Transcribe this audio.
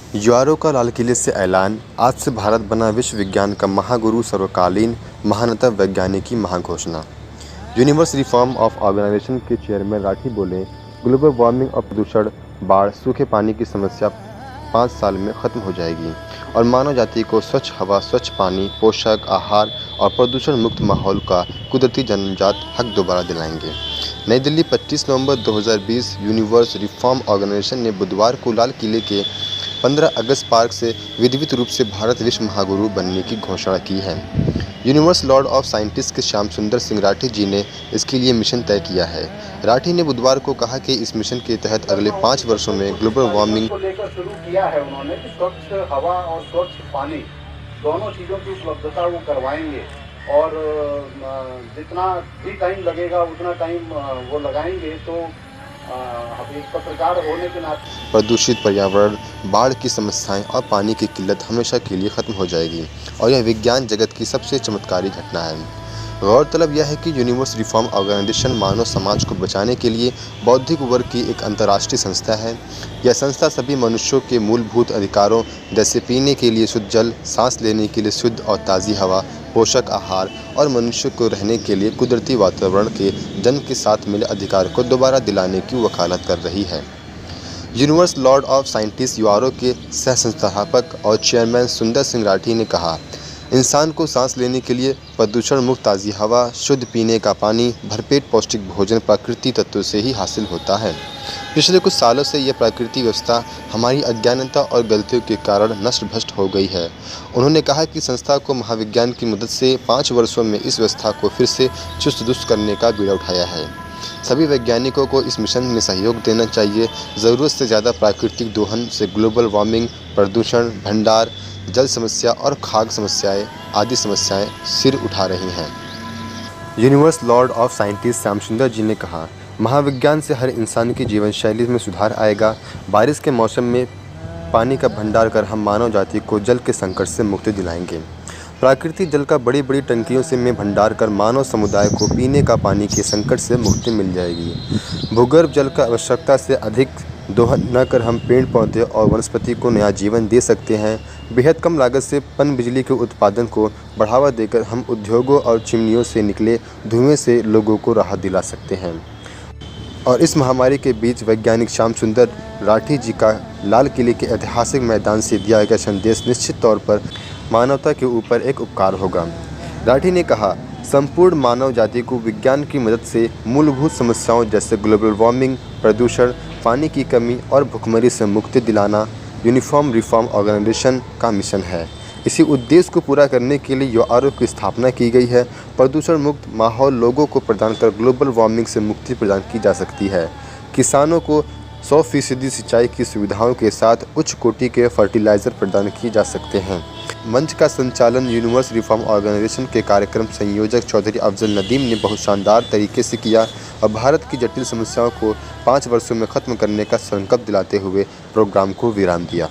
URO का लाल किले से ऐलान, आज से भारत बना विश्व विज्ञान का महागुरु, सर्वकालीन महानतम वैज्ञानिक की महाघोषणा। यूनिवर्स रिफॉर्म ऑफ ऑर्गेनाइजेशन के चेयरमैन राठी बोले, ग्लोबल वार्मिंग और प्रदूषण, बाढ़, सूखे पानी की समस्या 5 साल में खत्म हो जाएगी और मानव जाति को स्वच्छ हवा, स्वच्छ पानी, पोषक आहार और प्रदूषण मुक्त माहौल का कुदरती जन्मजात हक दोबारा दिलाएंगे। नई दिल्ली 25 नवंबर 2020। यूनिवर्स रिफॉर्म ऑर्गेनाइजेशन ने बुधवार को लाल किले के 15 अगस्त पार्क से विधिवत रूप से भारत विश्व महागुरु बनने की घोषणा की है। यूनिवर्स लॉर्ड ऑफ साइंटिस्ट के श्याम सुंदर सिंह राठी जी ने इसके लिए मिशन तय किया है। राठी ने बुधवार को कहा कि इस मिशन के तहत अगले 5 वर्षों में ग्लोबल वार्मिंग को लेकर शुरू किया है उन्होंने कि स्वच्छ हवा और स्वच्छ पानी दोनों चीज़ों की उपलब्धता वो करवाएंगे और जितना भी टाइम लगेगा उतना टाइम वो लगाएंगे। तो अब एक पत्रकार होने के नाते प्रदूषित पर्यावरण, बाढ़ की समस्याएं और पानी की किल्लत हमेशा के लिए खत्म हो जाएगी और यह विज्ञान जगत की सबसे चमत्कारी घटना है। गौरतलब यह है कि यूनिवर्स रिफॉर्म ऑर्गेनाइजेशन मानव समाज को बचाने के लिए बौद्धिक वर्ग की एक अंतर्राष्ट्रीय संस्था है। यह संस्था सभी मनुष्यों के मूलभूत अधिकारों जैसे पीने के लिए शुद्ध जल, सांस लेने के लिए शुद्ध और ताज़ी हवा, पोषक आहार और मनुष्य को रहने के लिए कुदरती वातावरण के जन्म के साथ मिले अधिकार को दोबारा दिलाने की वकालत कर रही है। Universe Lord of scientist URO के सह संस्थापक और चेयरमैन सुंदर सिंह राठी ने कहा, इंसान को सांस लेने के लिए प्रदूषण मुक्त ताज़ी हवा, शुद्ध पीने का पानी, भरपेट पौष्टिक भोजन प्राकृतिक तत्वों से ही हासिल होता है। पिछले कुछ सालों से यह प्राकृतिक व्यवस्था हमारी अज्ञानता और गलतियों के कारण नष्ट भ्रष्ट हो गई है। उन्होंने कहा कि संस्था को महाविज्ञान की मदद से 5 वर्षों में इस व्यवस्था को फिर से चुस्त दुरुस्त करने का बीड़ा उठाया है। सभी वैज्ञानिकों को इस मिशन में सहयोग देना चाहिए। ज़रूरत से ज़्यादा प्राकृतिक दोहन से ग्लोबल वार्मिंग, प्रदूषण, भंडार, जल समस्या और खाद्य समस्याएं आदि समस्याएं सिर उठा रही हैं। Universe Lord of scientist Shyam सुंदर जी ने कहा, महाविज्ञान से हर इंसान की जीवन शैली में सुधार आएगा। बारिश के मौसम में पानी का भंडार कर हम मानव जाति को जल के संकट से मुक्ति दिलाएंगे। प्राकृतिक जल का बड़ी बड़ी टंकियों से में भंडार कर मानव समुदाय को पीने का पानी के संकट से मुक्ति मिल जाएगी। भूगर्भ जल का आवश्यकता से अधिक दोहन न कर हम पेड़ पौधे और वनस्पति को नया जीवन दे सकते हैं। बेहद कम लागत से पन बिजली के उत्पादन को बढ़ावा देकर हम उद्योगों और चिमनियों से निकले धुएं से लोगों को राहत दिला सकते हैं। और इस महामारी के बीच वैज्ञानिक श्याम सुंदर राठी जी का लाल किले के ऐतिहासिक मैदान से दिया गया संदेश निश्चित तौर पर मानवता के ऊपर एक उपकार होगा। राठी ने कहा, संपूर्ण मानव जाति को विज्ञान की मदद से मूलभूत समस्याओं जैसे ग्लोबल वार्मिंग, प्रदूषण, पानी की कमी और भुखमरी से मुक्ति दिलाना यूनिफॉर्म रिफॉर्म ऑर्गेनाइजेशन का मिशन है। इसी उद्देश्य को पूरा करने के लिए यूआरओ की स्थापना की गई है। प्रदूषण मुक्त माहौल लोगों को प्रदान कर ग्लोबल वार्मिंग से मुक्ति प्रदान की जा सकती है। किसानों को 100% सिंचाई की सुविधाओं के साथ उच्च कोटि के फर्टिलाइज़र प्रदान किए जा सकते हैं। मंच का संचालन यूनिवर्स रिफॉर्म ऑर्गेनाइजेशन के कार्यक्रम संयोजक चौधरी अफजल नदीम ने बहुत शानदार तरीके से किया और भारत की जटिल समस्याओं को 5 वर्षों में ख़त्म करने का संकल्प दिलाते हुए प्रोग्राम को विराम दिया।